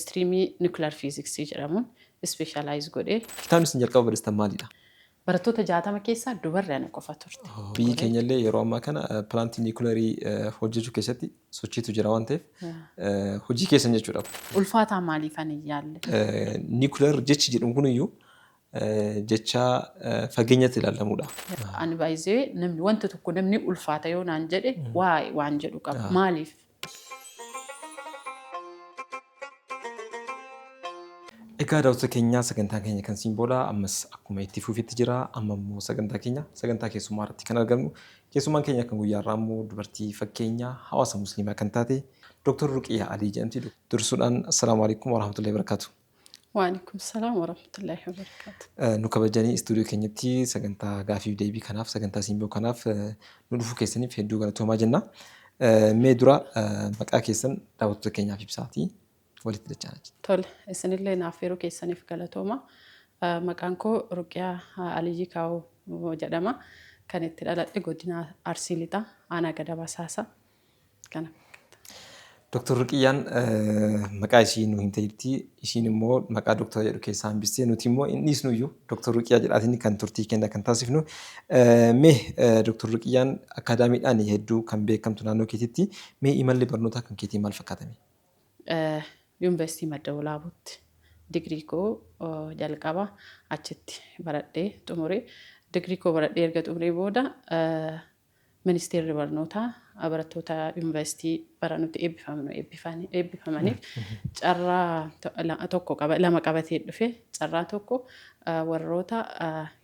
streamii nuclear physics jedhamuun specialize godhee. Kitaabni isin jalqaba barreessitan maalidha? Barattoota 60 keessaa dubarri ana qofa turte. Biyyi keenya illee yeroo ammaa kana pilaantii niikuleerii hojjechuu keessatti sochiitu jira waan ta'eef hojii keessan jechuudha. Ulfaataa maaliif ani yaalle? Niikuleer jechi jedhamu kuniyyuu jecha fageenyatti ilaalamudha. Ani baay'ee namni wanta tokko namni ulfaata yoo naan jedhe waan jedhu qaba. Maaliif? Egaa daawwattoota keenya sagantaa keenya kan simboolaa ammas akkuma itti fufiitti jira. Amma immoo sagantaa keessummaa irratti kan argamu. Keessummaan keenya kan guyyaa irraa immoo dubartii fakkeenya hawaasa musliimaa kan taate Dr. Ruqiyyaa Alii jedhamti. Dursuudhaan assalaamu alaikum warahmatullahi wabarakatuh. Wa alaikum salaam warahmatullahi wabarakatuh. Nu kabajanii istuudiyoo keenyatti sagantaa gaafii deebii kanaaf sagantaa simboo kanaaf nu dhufuu keessaniif hedduu galatoomaa jenna. Mee dura maqaa keessan daawwattoota keenyaaf ibsaatii. Walitti dachaa jirti. Tole, isinillee naaf yeroo keessaniif galatooma. Maqaan koo Ruqiyyaa Alii Kaawoo jedhama. Kan itti dhaladhe godina Arsii Lixaa aanaa Gada Basaasa. Kana. Dr. Ruqiyyaan maqaa ishii nu himte jirti. Ishiin immoo maqaa doktora jedhu keessaa hambistee nuti immoo inni isnuyyuu Dr. Ruqiyyaa jedhaatiin kan turtii kenna kan taasifnu. Mee Dr. Ruqiyyaan akaadaamiidhaan hedduu kan beekamtu naannoo keetitti mee imalli barnootaa kan keetii maal fakkaatame? Yuunivarsiitii Madda Walaabuutti digirii koo jalqaba achitti baradhee xumure. Digirii koo baradhee erga xumuree booda ministeerri barnootaa barattoota yuunivarsiitii baranutti eebbifamaniif carraa tokko lama qabatee dhufe. Carraa tokko warroota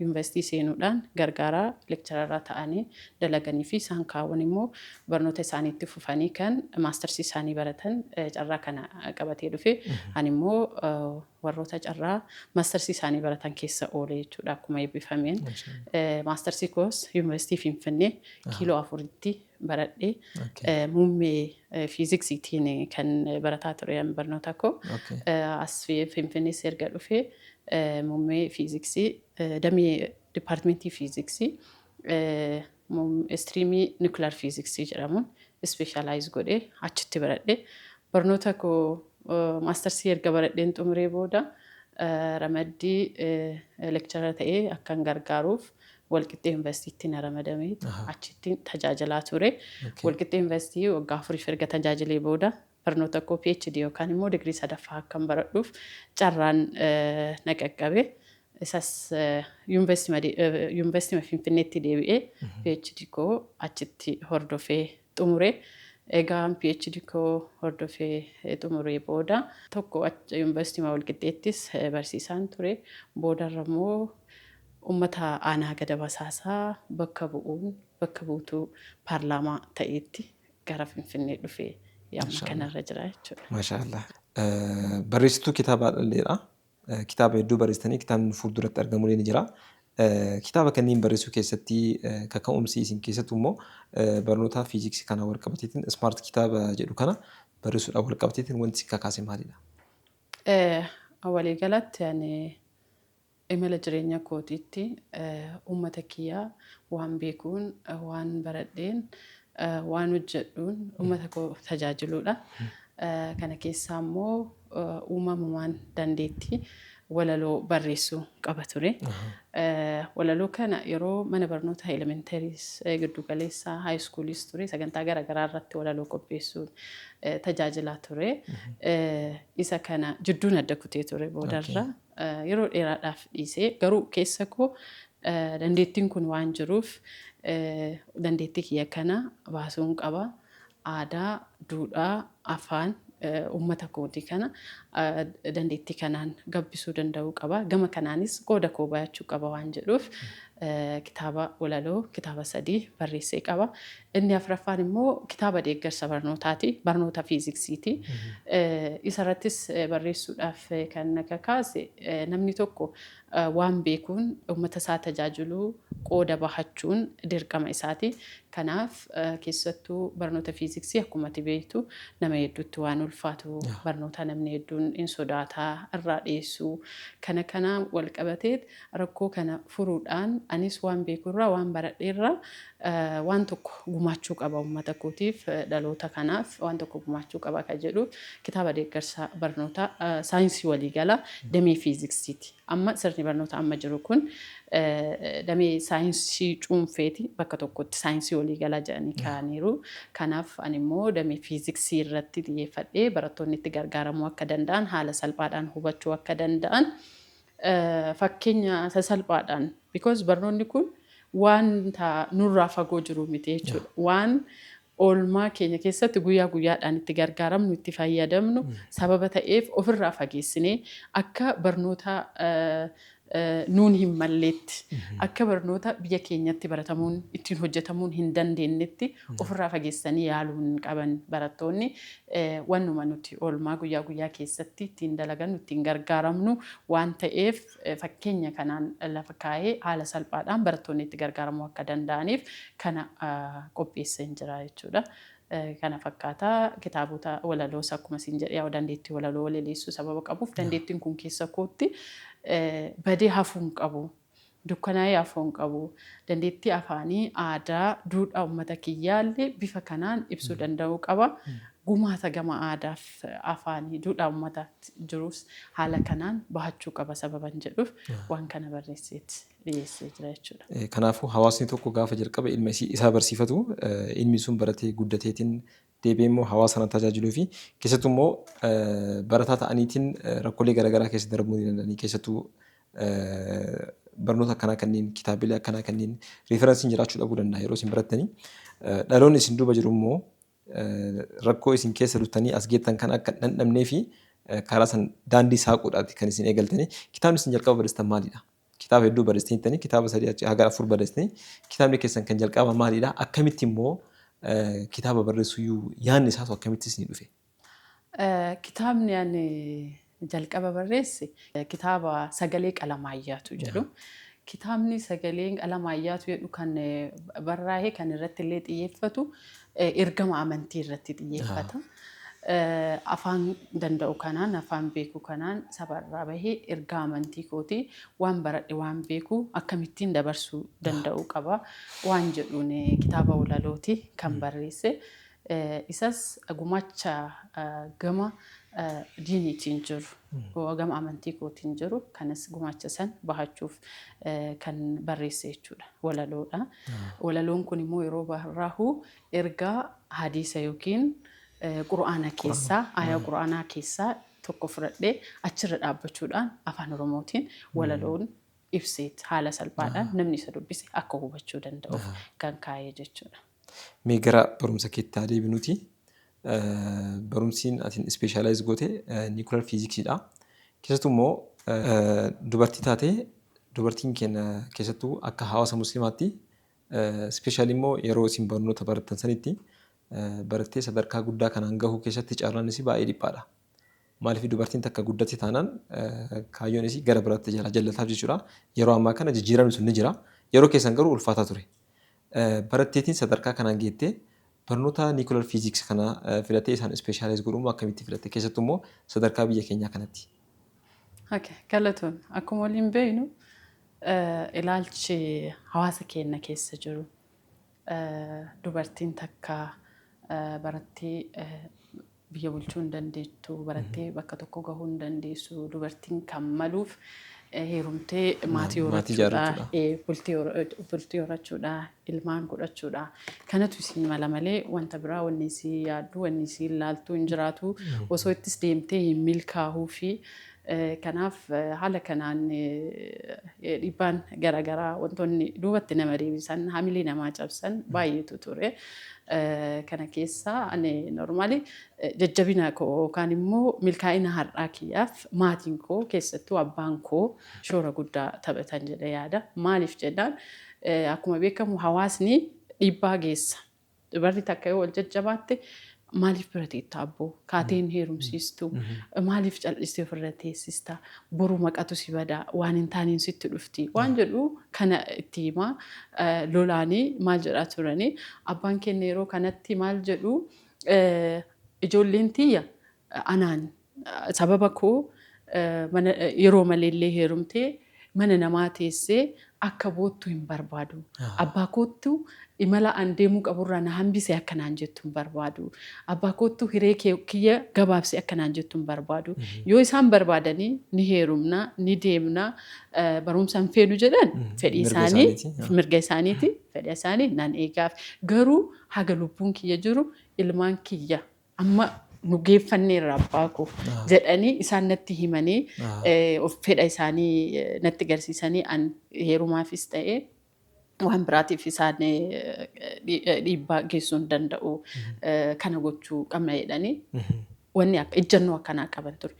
yuunivarsiitii seenuudhaan gargaaraa lekchararaa ta'anii dalaganii fi isaan kaawwan immoo barnoota isaaniitti fufanii kan maastarsii isaanii baratan carraa kana qabatee dhufe. Ani immoo warroota carraa maastarsii isaanii baratan keessa oolee jechuudha akkuma eebbifameen. Maastarsii koos yuunivarsiitii Finfinnee kiiloo 4tti baradhee muummee fiiziksiitiin kan barataa ture barnoota koo. As Finfinnees erga dhufee muummee fiiziksii damee dipaartimentii fiiziksii streamii nuclear physics jedhamuun specialize godhee achitti baradhee barnoota koo maastarsii erga baradheen xumuree booda ramaddii lekchara ta'ee akkan gargaaruuf Walqixxee Yuunivarsiitiitti na ramadamee achitti tajaajilaa ture. Walqixxee Yuunivarsiitii waggaa 4 erga tajaajilee booda barnoota koo PhD yookaan immoo digirii sadaffaa akkan baradhuuf carraan na qaqqabe. Isas yuunivarsiitii Finfinneetti deebi'ee PhD koo achitti hordofee xumure. Egaan PhD koo hordofee xumuree booda tokko yuunivarsiitii Walqixxeettis barsiisaan ture. Boodarra immoo ummata aanaa Gada Basaasaa bakka buutuu paarlaamaa ta'etti gara Finfinnee dhufee yamma kanarra jira jechuudha. Maashaallah. Barreessituu kitaaba dhalleedha. Kitaaba hedduu barreessitanii kitaabni fuulduratti argamu ni jira. Kitaaba kanneen barreessuu keessatti kaka'umsi isin keessattuu immoo barnoota fiiziksii kana wal qabateetiin ismaart kitaaba jedhu kana barreessuudhaan wal qabateetiin wanti si kakaase maalidha? Walii galatti imala jireenya kootiitti uummata kiyyaa waan beekuun waan baradheen waan hojjedhuun uummata koo tajaajiluudha. Kana keessaa immoo uumamumaan dandeettii walaloo barreessuu qaba ture. Walaloo kana yeroo mana barnoota elementaries giddu galeessaa high schoolis ture sagantaa garaagaraa irratti walaloo qopheessuun tajaajilaa ture. Isa kana jidduun adda kutee ture boodarra yeroo dheeraadhaaf dhiisee garuu keessa koo dandeettiin kun waan jiruuf dandeettii kiyya kana baasuun qaba. Aadaa, duudhaa, afaan uummata kootii kana dandeettii kanaan gabbisuu danda'uu qaba. Gama kanaanis qooda koo baachuu qaba waan jedhuuf kitaaba walaloo kitaaba 3 barreessee qaba. Inni afuraffaan immoo kitaaba deeggarsa barnootaati. Barnoota fiiziksiiti. Isarrattis barreessuudhaaf kan na kakaase namni tokko waan beekuun uummata isaa tajaajiluu qooda bahachuun dirqama isaati. Kanaaf keessattuu barnoota fiiziksii akkuma beektu nama hedduutti waan ulfaatu barnoota namni hedduun in sodaataa irraa dhiyeessuu kana wal qabatee rakkoo kana furuudhaan anis waan beekurraa waan baradheerraa waan tokko gumaachuu qaba uummata kootiif dhaloota kanaaf waan tokko gumaachuu qaba kan jedhu kitaaba deeggarsa barnoota saayinsii waliigalaa damee fiiziksiiti. Amma sirni barnoota amma jiru kun damee saayinsii cuunfeeti bakka tokkotti saayinsii waliigalaa jedhanii kaa'aniiru. Kanaaf ani immoo damee fiiziksii irratti xiyyeeffadhee barattoonni itti gargaaramuu akka danda'an haala salphaadhaan hubachuu akka danda'an fakkeenya sasalphaadhaan because barnoonni kun wanta nurraa fagoo jiru miti jechuudha. Waan oolmaa keenya keessatti guyyaa guyyaadhaan itti gargaaramnu itti fayyadamnu sababa ta'eef ofirraa fageessinee akka barnoota nuun hin malleetti akka barnoota biyya keenyatti baratamuun ittiin hojjetamuun hin dandeenyetti ofirraa fageessanii yaaluun qaban barattoonni wannuma nuti oolmaa guyyaa guyyaa keessatti ittiin dalagannu ittiin gargaaramnu waan ta'eef fakkeenya kanaan lafa kaa'ee haala salphaadhaan barattoonni itti gargaaramuu akka danda'aniif kana qopheessee jira jechuudha. Kana fakkaataa kitaabota walaloos akkuma siin jedhee dandeettii walaloo walaleessuu sababa qabuuf dandeettiin kun keessa kootti badee hafuun qabu dukkanaa'ee hafuun qabu dandeettii afaanii aadaa duudhaa uummata kiyyaallee bifa kanaan ibsuu danda'uu qaba. Gumaata gama aadaaf afaanii duudhaa uummata jirus haala kanaan bahachuu qaba sababan jedhuuf waan kana barreesseetti dhiyeessee jira jechuudha. Kanaafuu hawaasni tokko gaafa jalqaba ilma isaa barsiifatu ilmi sun baratee guddateetiin deebi'ee immoo hawaasa sana tajaajiluu fi keessattuu immoo barataa ta'aniitiin rakkoolee garaagaraa keessa darbuu ni danda'anii keessattuu barnoota akkanaa kanneen kitaabilee akkanaa kanneen riiferansiin jiraachuu dhabuu danda'a yeroo isin barattanii dhaloonni isin duuba jiru immoo rakkoo isin keessa duttanii as geettan kan akka dhandhamnee fi karaa san daandii saaquudhaati kan isin eegaltanii kitaabni isin jalqaba barreessitan maalidha? Kitaaba hedduu barreessitanii kitaaba 3 haga 4 barreessitanii kitaabni keessan kan jalqaba maalidha? Akkamitti immoo kitaaba barreessuu yaadni isaas akkamitti isin dhufe? Kitaabni ani jalqaba barreesse kitaaba Sagalee Qalamaayyaatu jedhu. Kitaabni Sagalee Qalamaayyaatu jedhu kan barraa'ee kan irratti illee xiyyeeffatu ergama amantii irratti xiyyeeffata. Afaan danda'u kanaan afaan beeku kanaan sabarraa bahee erga amantii kootii waan baradhe waan beeku akkamittiin dabarsuu danda'u qaba waan jedhuun kitaaba walalooti kan barreesse. Isas gumaacha gama diiniitiin jiru gama amantii kootiin jiru kanas gumaacha san bahachuuf kan barreesse jechuudha walaloodha. Walaloon kun immoo yeroo barraa'u ergaa hadiisa yookiin quraana keessaa ayaa quraanaa keessaa tokko fudhadhee achirra dhaabbachuudhaan afaan oromootiin walaloon ibseet haala salphaadhaan namni isa dubbise akka hubachuu danda'uuf kan kaa'ee jechuudha. Mee gara barumsa keetti deebinuuti. Barumsiin atiin ispeeshaalaayiz goote niikular fiiziksiidha. Keessattuu immoo dubartii taatee dubartiin keenya keessattuu akka hawaasa musliimaatti ispeeshaalii immoo yeroo isin barnoota barattan sanitti barattee sadarkaa guddaa kanaan gahuu keessatti carraan isii baay'ee dhiphaadha. Maaliif dubartiin takka guddatti taanaan kaayyoon isii gara biraatti jallataaf jechuudha. Yeroo ammaa kana jijjiiramni sun ni jira. Yeroo keessan garuu ulfaataa ture. Baratteetiin sadarkaa kanaan geettee barnoota niikular fiiziks kana filattee isaan ispeeshaalaayiz godhuun akkamitti filatte keessattuu immoo sadarkaa biyya keenyaa kanatti. Galatoon akkuma waliin beeknu ilaalchi hawaasa keenya keessa jiru dubartiin takka barattee biyya bulchuu hin dandeettu barattee bakka tokko gahuu hin dandeessu dubartiin kan maluuf heerumtee maatii horachuudha bultii horachuudha ilmaan godhachuudha kanatu isin mala malee wanta biraa wanni isii yaaddu wanni isii ilaaltu hin jiraatu osoo ittis deemtee hin milkaa'uu fi kanaaf haala kanaan dhiibbaan garaagaraa wantoonni duubatti nama deebisan hamilee namaa cabsan baay'eetu ture. Kana keessaa ani normaali jajjabina koo yookaan immoo milkaa'ina har'aa kiyyaaf maatiin koo keessattuu abbaan koo shoora guddaa taphatan jedhee yaada. Maaliif jennaan akkuma beekamu hawaasni dhiibbaa geessa. Dubarri takka yoo wal jajjabaatte maaliif bira teetta abboo kaateen heerumsiistu maaliif cal'istee ofirra teessista boru maqatu si badaa waan hin taaniin sitti dhufti waan jedhu kana itti himaa lolaanii maal jedhaa turanii abbaan keenya yeroo kanatti maal jedhu ijoolleen tiyya anaan sababa koo yeroo maleellee heerumtee mana namaa teessee akka boottu hin barbaadu. Abbaa kootu imala an deemuu qaburraa na hambise akkanaan jettu hin barbaadu. Abbaa kootu hiree kiyya gabaabse akkanaan jettu hin barbaadu. Yoo isaan barbaadanii ni heerumna ni deemna barumsaan feenu jedhan fedhii isaanii mirga isaaniiti fedhii isaanii nan eegaaf. Garuu haga lubbuun kiyya jiru ilmaan kiyya amma nu geeffanneerra abbaa koo jedhanii isaan natti himanii of fedha isaanii natti garsiisanii an heerumaafis ta'ee waan biraatiif isaan dhiibbaa geessuu hin danda'u kana gochuu qabna jedhanii wanni akka ejjennoo akkanaa qaban ture.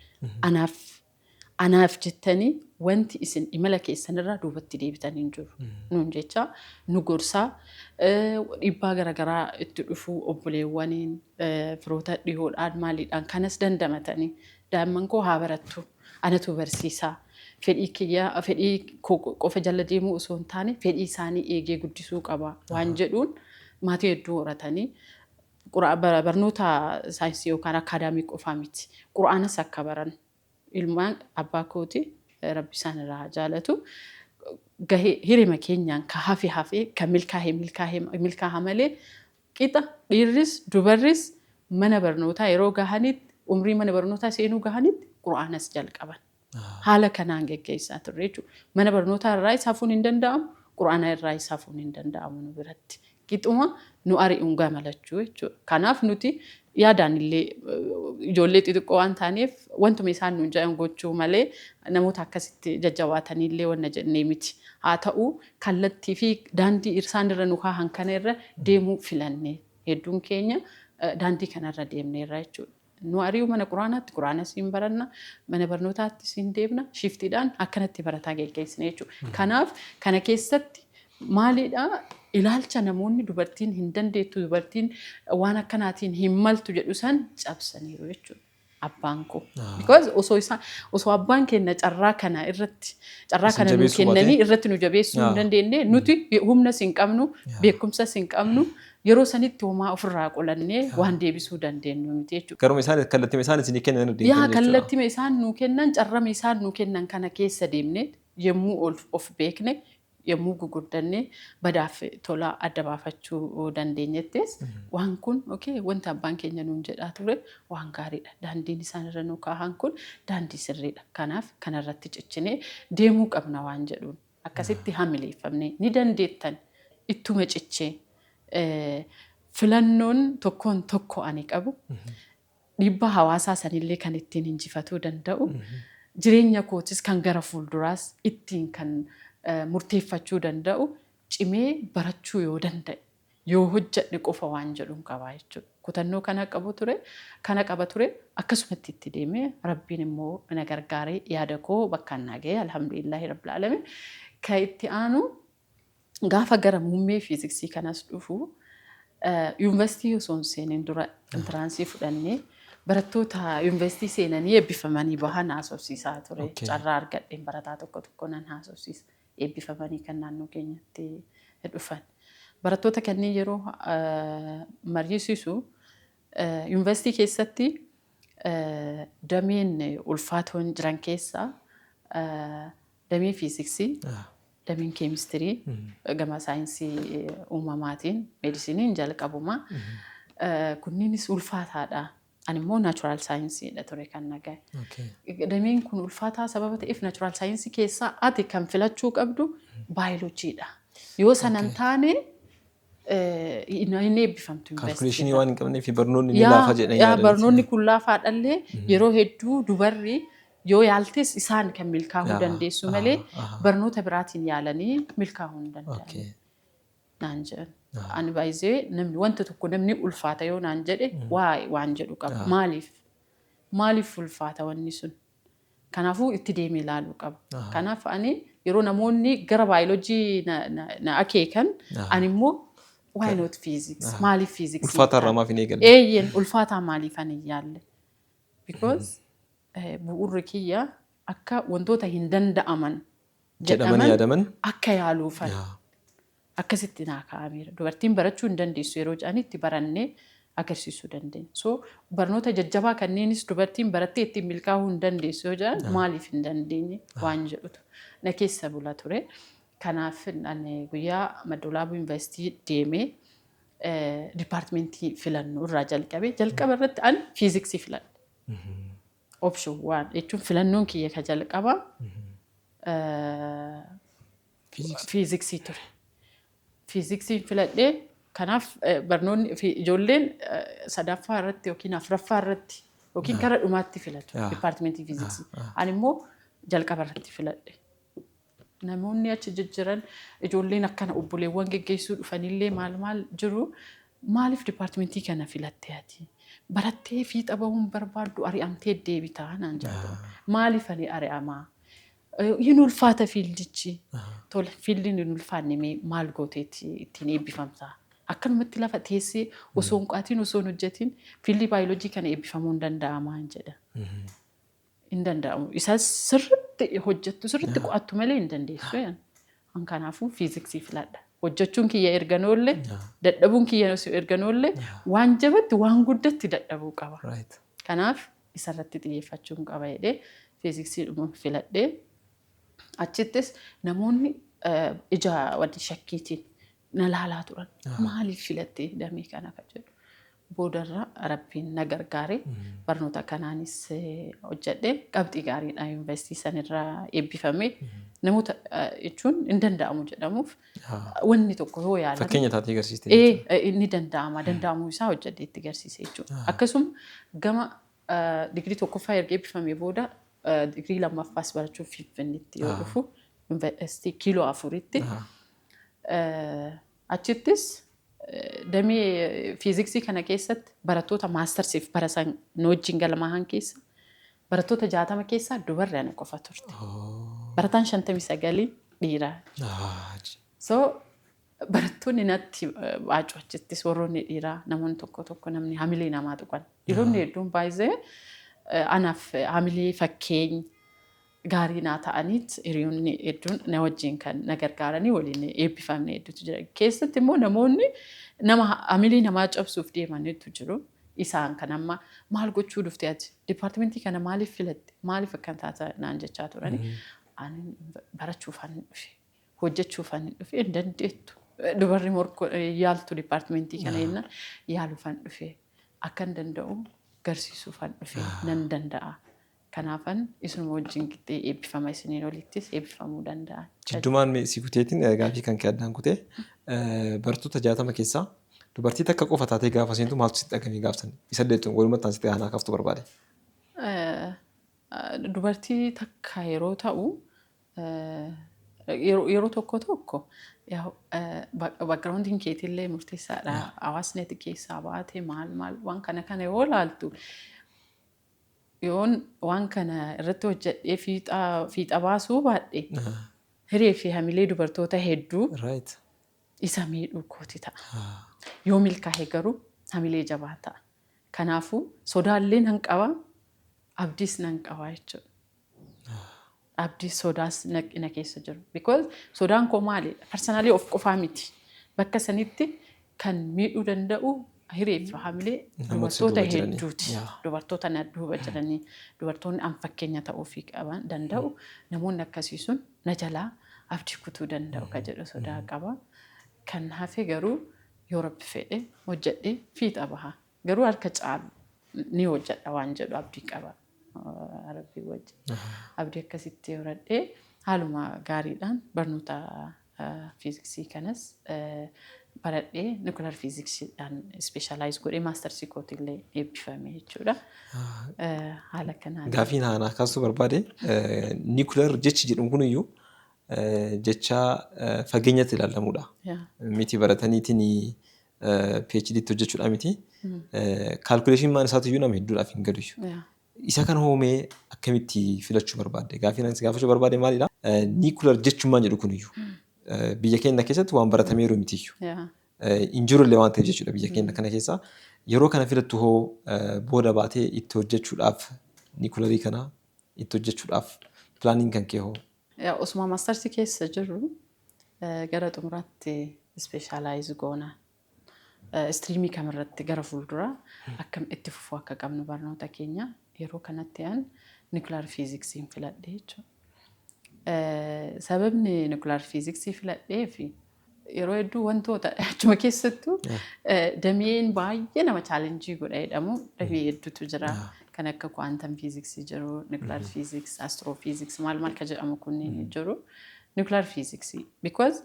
Anaaf jettanii wanti isin imala keessanirraa duubatti deebitanii hin jiru. Nuun jecha nu gorsaa dhiibbaa garaagaraa itti dhufuu obboleewwaniin firoota dhihoodhaan maaliidhaan kanas dandamatanii daa'imman koo haa barattu anatu barsiisaa. Fedhii qofa jala deemuu osoo hin taane fedhii isaanii eegee guddisuu qaba waan jedhuun maatii hedduu horatanii barnoota saayinsii yookaan akaadaamii qofaa miti. Qura'aanas akka baran ilmaan abbaa kooti rabbi isaan irraa jaalatu hirima keenyaan ka hafe ka milkaa'e malee qixa dhiirris dubarris mana barnootaa yeroo gahanitti umrii mana barnootaa seenuu gahanitti qura'aanas jalqaban. Haala kanaan geggeessaa turre jechuudha. Mana barnootaa irraa isaafuun hin danda'amu, qura'aana irraa isaafuun hin danda'amu nu biratti. Qixuma nu ari'uun gamalachuu jechuudha. Kanaaf nuti yaadaan illee ijoollee xixiqqoo waan taaneef wantuma isaan nuun jedhan gochuu malee namoota akkasitti jajjabaatanii illee wanna jennee miti. Haa ta'u kallattii fi daandii isaan irra nu kaahan kana irra deemuu filanne hedduun keenya daandii kanarra deemneerra jechuudha. Nu ari'uu mana quraanaatti quraanas hin baranna mana barnootaatti hin deemna shiftiidhaan akkanatti barataa geggeessine jechuudha. Kanaaf kana keessatti maalidhaa ilaalcha namoonni dubartiin hin dandeettu dubartiin waan akkanaatiin hin maltu jedhu san cabsaniiru jechuudha. Abbaan koo. Because osoo abbaan kenna carraa kana nu kennanii irratti nu jabeessuu hin dandeenye nuti humnas hin qabnu beekumsas hin qabnu yeroo sanitti homaa ofirraa qolannee waan deebisuu dandeenyu miti jechuudha. Garuu kallattii isaan isin kennan yaa kallattii isaan nu kennan carrama isaan nu kennan kana keessa deemne yemmuu of beekne yemmuu gugurdanne badaaf tola adda baafachuu dandeenyettis waan kun wanta abbaan keenya nuun jedhaa ture waan gaariidha. Daandiin isaan irra nu kaahan kun daandii sirriidha. Kanaaf kanarratti ciccinee deemuu qabna waan jedhuun akkasitti hamileeffamne ni dandeettan ittuma cichee filannoon tokkoon tokko ani qabu dhiibbaa hawaasaa sanillee kan ittiin injifatuu danda'u jireenya kootis kan gara fuulduraas ittiin kan murteeffachuu danda'u cimee barachuu yoo danda'e yoo hojjedhe qofa waan jedhuun qabaa jechuudha. Kutannoo kana qaba ture akkasumatti itti deemee rabbiin immoo na gargaaree yaada koo bakkaan nagee alhamdulillahi rabbil alamin kan itti aanu gaafa gara muummee fiiziksii kanas dhufu yuunivarsiitii osoo hin seenin dura intiraansii fudhannee barattoota yuunivarsiitii seenanii eebbifamanii bahan haasofsiisaa ture. Carraa argadheen barataa tokko nan haasofsiisa. Eebbifamanii kan naannoo keenyatti dhufan. Barattoota kanneen yeroo mariisisu yuunivarsiitii keessatti dameen ulfaatoon jiran keessaa damee fiiziksii, dameen keemistirii, gama saayinsii uumamaatiin meedisiniin jalqabuma. Kunniinis ulfaataadha. Ani immoo naachuraal saayinsiidha ture kan nagaye. Dameen kun ulfaataa sababa ta'eef naachuraal saayinsii keessaa ati kan filachuu qabdu baayoloojiidha. Yoo sanan taane hin eebbifamtu. Kaalkuleeshinii waan hin qabneef barnoonni ni laafa jedhan yaadatti. Barnoonni kun laafaadhallee yeroo hedduu dubarri yoo yaaltes isaan kan milkaa'uu dandeessu malee barnoota biraatiin yaalanii milkaa'uu hin danda'an. Naan jedhan. Ani baay'ee namni wanta tokko namni ulfaata yoo naan jedhe waan jedhu qaba. Maaliif ulfaata wanni sun? Kanaafuu itti deemee ilaaluu qaba. Kanaaf ani yeroo namoonni gara baayoloojii na akeekan ani immoo why not physics? Maaliif physics? Ulfaata irraa maaf hin eegalle? Eeyyeen ulfaataa maaliif ani yaalle? Because bu'uurri kiyya akka wantoota hin danda'aman jedhaman akka yaaluufan. Akkasitti naa kaa'ameera. Dubartiin barachuu hin dandeessu yeroo jedhanitti barannee agarsiisuu dandeenya. So barnoota jajjabaa kanneenis dubartiin barattee ittiin milkaa'uu hin dandeessu yoo jedhan maaliif hin dandeenye waan jedhutu na keessa bula ture. Kanaaf ani guyyaa Maddoolaabuu Yuunivarsiitii deemee dipaartimentii filannoo irraa jalqaba irratti ani fiiziksii filadhe. Option 1 jechuun filannoon kiyya ka jalqaba fiiziksii ture. Fiiziksii filadhee kanaaf barnoonni ijoolleen sadaffaa irratti yookiin afuraffaa irratti yookiin gara dhumaatti filatu dipaartimentii fiiziksii. Ani immoo jalqaba irratti filadhe. Namoonni achi jijjiiran ijoolleen akkana obboleewwan geggeessuu dhufanillee maal jiru maaliif dipaartimentii kana filattee ati barattee fiixa bahuun barbaaddu ari'amtee deebitaa naan jedhu maaliif ani ari'amaa hin ulfaata fiildichi tole fiildiin hin ulfaanne maal gooteetti ittiin eebbifamtaa akkanumatti lafa teessee osoo hin qaatiin osoo hin hojjetin fiildii baayoloojii kana eebbifamuu hin danda'amaa hin jedha. Hin danda'amu. Isa sirriitti hojjettu sirriitti qo'attu malee hin dandeessu. Kanaafuu fiiziksii filadha. Hojjechuun kiyya erga noollee dadhabuun kiyya erga noollee waan jabatti waan guddatti dadhabuu qaba. Kanaaf isarratti xiyyeeffachuun qaba jedhee fiiziksii filadhee achittis namoonni ija waddi shakkiitiin na laalaa turan. Maaliif filattee damee kana ka jedhu. Boodarra Rabbiin na gargaare barnoota kanaanis hojjedhe qabxii gaariidhaan yuunivarsiitii sanirraa eebbifame namoota jechuun hin danda'amu jedhamuuf wanni tokko yoo yaalame fakkeenya taatee agarsiiste inni danda'amuu isaa hojjedhe itti agarsiise jechuudha. Akkasuma gama digirii tokkoffaa erga eebbifamee booda digirii lammaffaas barachuuf Finfinneetti yoo dhufu yuunivarsiitii kiiloo 4tti achittis damee fiiziksii kana keessatti barattoota maastarsiif barasan nu wajjin galmaahan keessa barattoota 60 keessaa dubarri ana qofa turte. Barataan 59 dhiira. So barattoonni natti waacuu achittis warroonni dhiiraa namoonni tokko namni hamilee namaa tuqan. Dhiironni hedduun baay'ee anaaf hamilee fakkeenya gaarii naa ta'aniit hiriyoonni hedduun na wajjin kan na gargaaranii waliin eebbifamne hedduutu jira. Keessatti immoo namoonni nama hamilee namaa cabsuuf deemanitu jiru. Isaan kan amma maal gochuu dhuftee ati dipaartimentii kana maaliif filatte maaliif akkan taata naan jechaa turani. Ani barachuufan dhufe hojjechuufan dhufe hin dandeettu. Dubarri morko yaaltu dipaartimentii kana jenna yaaluufan dhufe akkan danda'u garsiisuufan dhufe nan danda'a. Kanaafan isuma wajjin qixxee eebbifama isiniin olittis eebbifamuu danda'a. Jiddumaan si kuteetiin gaaffii kan kee addaan kutee barattoota 60 keessaa dubartii takka qofa taatee gaafa seentu maaltu sitti dhagamee gaafsan isa deettuun walumattaan sitti aanaa kaaftu barbaade. Dubartii takka yeroo ta'u yeroo tokko backgroundiin keetillee murteessaadha. Hawaasni ati keessaa baate maal waan kana yoo laaltu yoon waan kana irratti hojjedhee fiixa baasuu baadhe hiree fi hamilee dubartoota hedduu isa miidhuu kooti ta'a. Yoo milkaa'e garuu hamilee jabaa ta'a. Kanaafuu sodaallee nan qaba abdiis nan qaba jechuudha. Abdiis sodaas na keessa jiru. Because sodaan koo maali? Personally of qofaa miti. Bakka sanitti kan miidhuu danda'u hiree fi hamilee dubartoota hedduuti. Dubartoota na duuba jiranii dubartoonni an fakkeenya ta'uufii qaban danda'u namoonni akkasii sun na jalaa abdii kutuu danda'u ka jedhu sodaa qaba. Kan hafe garuu yoo Rabbi fedhe hojjedhee fiixa baha. Garuu harka caalu ni hojjedha waan jedhu abdii qaba. Rabbi wajjin. Abdii akkasitti horadhee haaluma gaariidhaan barnoota fiiziksii kanas baradhee nuclear physicsdhaan specialize godhee mastersii kootillee eebbifame jechuudha. Haala kanaan. Gaafiin haanaa kaasuu barbaade nuclear jechi jedhamu kuniyyuu jecha fageenyatti ilaalamudha. Miti barataniitiin PhD hojjechuudha miti. Calculation maan isaatu iyyuu nama hedduudhaaf hin galu. Isa kan hoomee akkamitti filachuu barbaade? Gaafiin ani gaafachuu barbaade maalidha? Nuclear jechuun jedhu kuniyyuu biyya keenya keessatti waan baratameeru mitiyyuu. Injirullee waan ta'eef jechuudha biyya keenya kana keessa. Yeroo kana filattu hoo booda baatee itti hojjechuudhaaf nuclearii kana itti hojjechuudhaaf pilaaniin kan kee hoo? Osuma mastersii keessa jiru gara xumuraatti specialize goona. Streamii kamirratti gara fuuldura akkam itti fufuu akka qabnu barnoota keenya yeroo kanatti nuclear physics'n filadhe jechuudha. sababni nuclear physics filadhee fi yeroo hedduu wantoota achuma keessattuu dameen baay'ee nama chaalenjii godha jedhamu damee hedduutu jira. Kan akka quantum physics jiru, nuclear physics, astrophysics maal ka jedhamu kunniin jiru. Nuclear physics because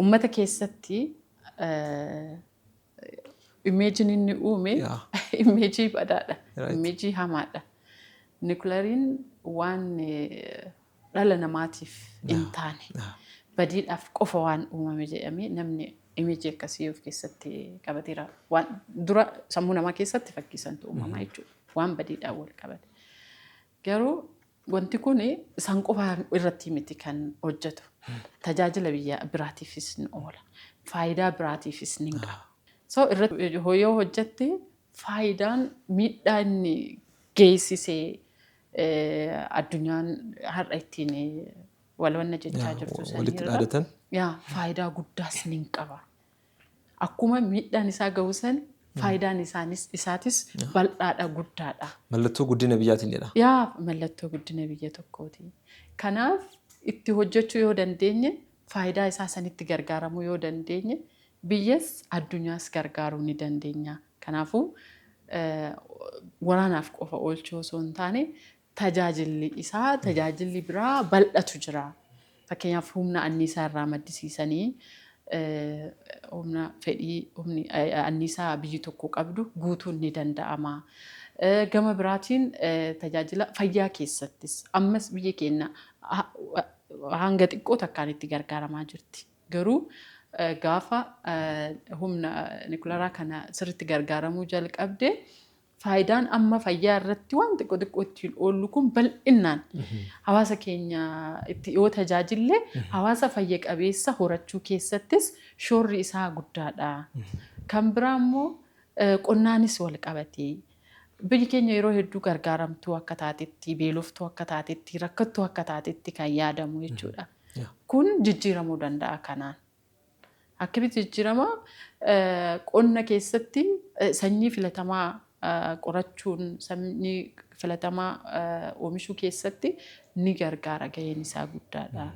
ummata keessatti imagine inni uume imagine badaadha, imagine hamaadha. Nucleariin waan dhala namaatiif hin taane badiidhaaf qofa waan uumame jedhamee namni image akkasii of keessatti qabateera. Waan dura sammuu namaa keessatti fakkiisantu uumamaa jechuudha. Waan badiidhaan wal qabate. Garuu wanti kun isaan qofa irratti miti kan hojjetu. Tajaajila biyya biraatiifis ni oola. Faayidaa biraatiifis ni qaba. So irratti yoo hojjette faayidaan miidhaa inni geessisee addunyaan har'a ittiin walwanna jechaa jirtu sanirra faayidaa guddaas ni qaba. Akkuma miidhaan isaa ga'u san faayidaan isaatis bal'aadha guddaadha. Mallattoo guddina biyyaatiinidha. Mallattoo guddina biyya tokkooti. Kanaaf itti hojjechuu yoo dandeenye faayidaa isaa sanitti gargaaramuu yoo dandeenye biyyas addunyaas gargaaruu ni dandeenya. Kanaafuu waraanaaf qofa oolchuu osoo hin taane tajaajilli biraa bal'atu jira. Fakkeenyaaf humna anniisaa irraa maddisiisanii humna fedhii anniisaa biyyi tokko qabdu guutuun ni danda'ama. Gama biraatiin tajaajila fayyaa keessattis ammas biyya keenya hanga xiqqoo takkaan itti gargaaramaa jirti. Garuu gaafa humna nuclearaa kana sirriitti gargaaramuu jalqabde faayidaan amma fayyaa irratti waan xiqqoo ittiin oollu kun bal'inaan hawaasa keenya itti yoo tajaajille hawaasa fayya qabeessa horachuu keessattis shoorri isaa guddaadha. Kan biraa immoo qonnaanis wal qabatee biyyi keenya yeroo hedduu gargaaramtuu akka taatetti, beeloftuu akka taatetti, rakkattuu akka taatetti kan yaadamu jechuudha. Kun jijjiiramuu danda'a kanaan. Akkamitti jijjiirama qonna keessatti sanyii filatamaa qorachuun sanyii filatamaa oomishuu keessatti ni gargaara gaheen isaa guddaadha.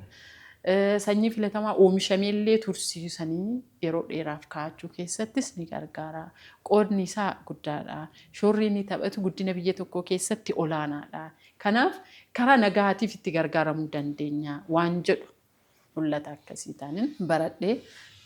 Sanyii filatamaa oomishameellee tursiisanii yeroo dheeraaf kaa'achuu keessattis ni gargaara. Qoodni isaa guddaadha. Shoorri inni taphatu guddina biyya tokkoo keessatti olaanaadha. Kanaaf karaa nagaatiif itti gargaaramuu dandeenya waan jedhu mul'ata akkasii taaniin baradhee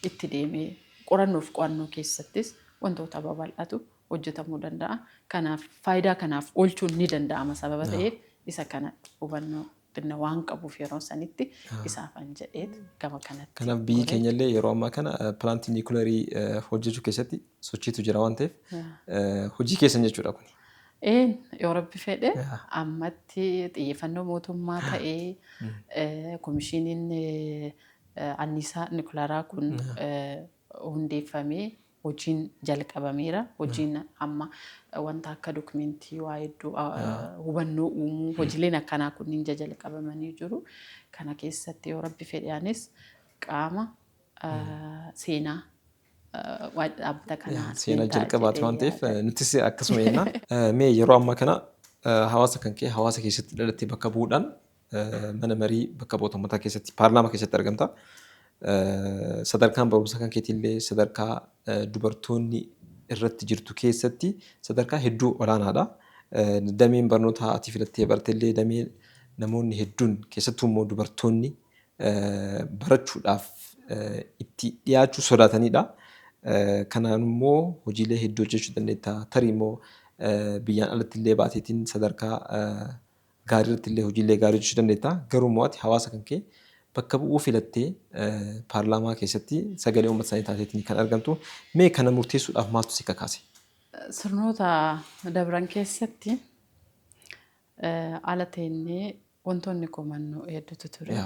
itti deemee qorannoof qo'annoo keessattis wantoota babal'atu hojjetamuu danda'a. Kanaaf faayidaa kanaaf oolchuun ni danda'ama sababa ta'eef isa kana hubannoo dinna waan qabuuf yeroo sanitti isaafan jedheet gama kanatti. Kanaaf biyyi keenyallee yeroo ammaa kana pilaantii niikuleerii hojjechuu keessatti sochiitu jira waan ta'eef hojii keessan jechuudha kuni. Yoo rabbi fedhe ammatti xiyyeeffannoo mootummaa ta'ee komishiiniin anniisaa niikuleeraa kun hundeeffamee hojiin jalqabameera. Hojiin amma wanta akka dokumentii waa hedduu hubannoo uumuu hojiileen akkanaa kunniin jalqabamanii jiru. Kana keessatti yoo rabbi fedhaanis qaama seenaa dhaabbata kanaa seenaa jalqabaatu waan ta'eef nutis akkasuma jenna. Mee yeroo ammaa kana hawaasa kan kee hawaasa keessatti dhalattee bakka bu'uudhaan mana marii bakka bu'oota uummataa keessatti paarlaamaa keessatti argamta. Sadarkaan barumsa kan keetillee sadarkaa dubartoonni irratti jirtu keessatti sadarkaa hedduu olaanaadha. Dameen barnoota ati filattee bartellee dameen namoonni hedduun keessattuu immoo dubartoonni barachuudhaaf itti dhiyaachuu sodaatanidha. Kanaan immoo hojiilee hedduu hojjechuu dandeetta. Tarii immoo biyyaan alatti illee baateetiin sadarkaa gaarii irratti illee hojiilee gaarii hojjechuu dandeetta. Garuu immoo ati hawaasa kan kee bakka bu'uu filattee paarlaamaa keessatti sagalee uummata isaanii taateetiin kan argamtu. Mee kana murteessuudhaaf maaltu si kakaase? Sirnoota dabran keessatti ala teennee wantoonni komannoo hedduutu ture.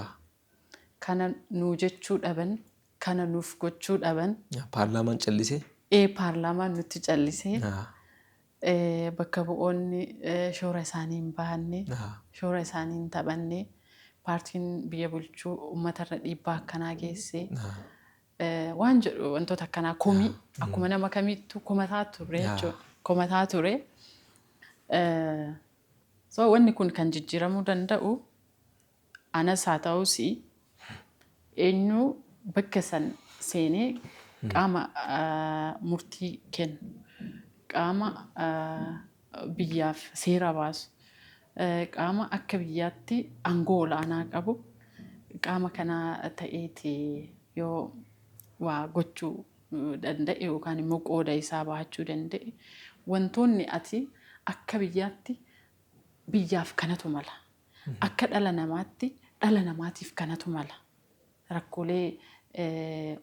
Kana nuu jechuu dhaban, kana nuuf gochuu dhaban. Paarlaamaan callisee? Paarlaamaan nutti callisee. Bakka bu'oonni shoora isaanii hin bahanne, shoora isaanii hin taphanne. Paartiin biyya bulchuu uummatarra dhiibbaa akkanaa geessee waan jedhu wantoota akkanaa komii akkuma nama kamiittuu komataa ture jechuudha. Komataa ture. So wanni kun kan jijjiiramuu danda'u anas haa ta'us eenyu bakka san seenee qaama murtii kennu qaama biyyaaf seera baasu qaama akka biyyaatti aangoo olaanaa qabu qaama kana ta'eeti yoo waa gochuu danda'e yookaan immoo qooda isaa baachuu danda'e wantoonni ati akka biyyaatti biyyaaf kanatu mala akka dhala namaatiif kanatu mala rakkoolee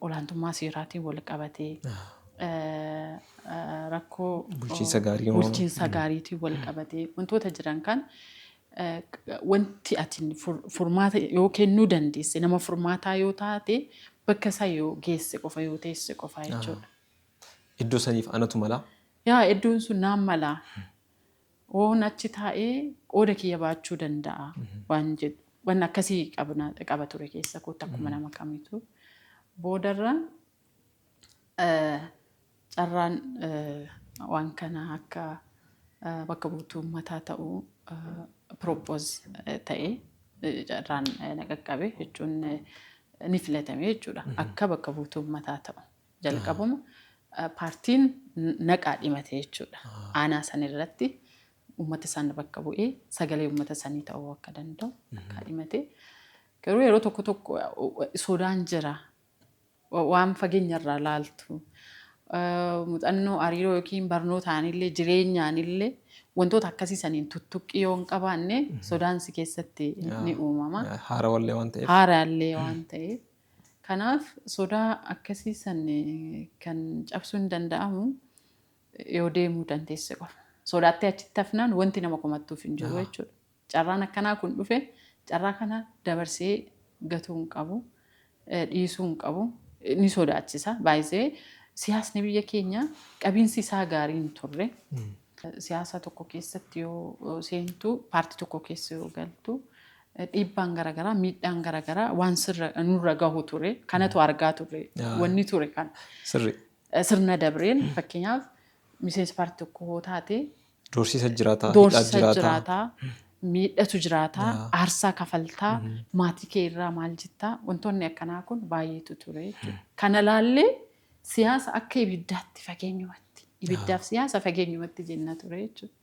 olaantummaa seeraatiin wal qabatee rakkoo bulchiinsa gaariitiin wal qabatee wantoota jiran kan wanti ati furmaata yoo kennuu dandeesse nama furmaataa yoo taate bakka isaa yoo geesse qofa yoo teesse qofa jechuudha. Iddoo saniif anatu mala? Yaa iddoon sun naan mala. Oon achi taa'ee qooda kiyya baachuu danda'a waan jedhu. Waan akkasii qaba ture keessa kootti akkuma nama kamiitu. Boodarra carraan waan kana akka bakka buutuu uummataa ta'uu propose ta'ee carraan na qaqqabe jechuun ni filatame jechuudha. Akka bakka buutuu uummataa ta'u jalqabuma paartiin naqaa dhimate jechuudha. Aanaa san irratti uummata san bakka bu'ee sagalee uummata sanii ta'uu akka danda'u naqaa dhimate. Garuu yeroo tokko sodaan jira. Waan fageenyarraa laaltu. Muuxannoo hariiroo yookiin barnootaanillee jireenyaanillee wantoota akkasii saniin tuttuqqii yoo hin qabaanne sodaan si keessatti ni uumama. Haarawallee waan ta'eef. Haaraallee waan ta'eef. Kanaaf sodaa akkasii san kan cabsuun danda'amu yoo deemuu dandeesse qofa. Sodaattee achitti hafnaan wanti nama komattuuf hin jiru jechuudha. Carraan akkanaa kun dhufe carraa kana dabarsee gatuu hin qabu, dhiisuu hin qabu, ni sodaachisa. Baay'isee siyaasni biyya keenya qabiinsi isaa gaarii hin turre. Siyaasa tokko keessatti yoo seentu, paartii tokko keessa yoo galtu, dhiibbaan garaagaraa, miidhaan garaagaraa waan nurra gahu ture. Kanatu argaa ture. Wanni ture kana. Sirna dabreen fakkeenyaaf miseensa paartii tokko yoo taate. Doorsisa jiraataa. Doorsisa jiraataa. Miidhatu jiraataa. Aarsaa kafaltaa. Maatii kee irraa maal jettaa. Wantoonni akkanaa kun baay'eetu ture. Kana laallee siyaasa akka ibiddaatti fageenyumatti. Ibiddaaf siyaasa fageenyumatti jenna ture jechuudha.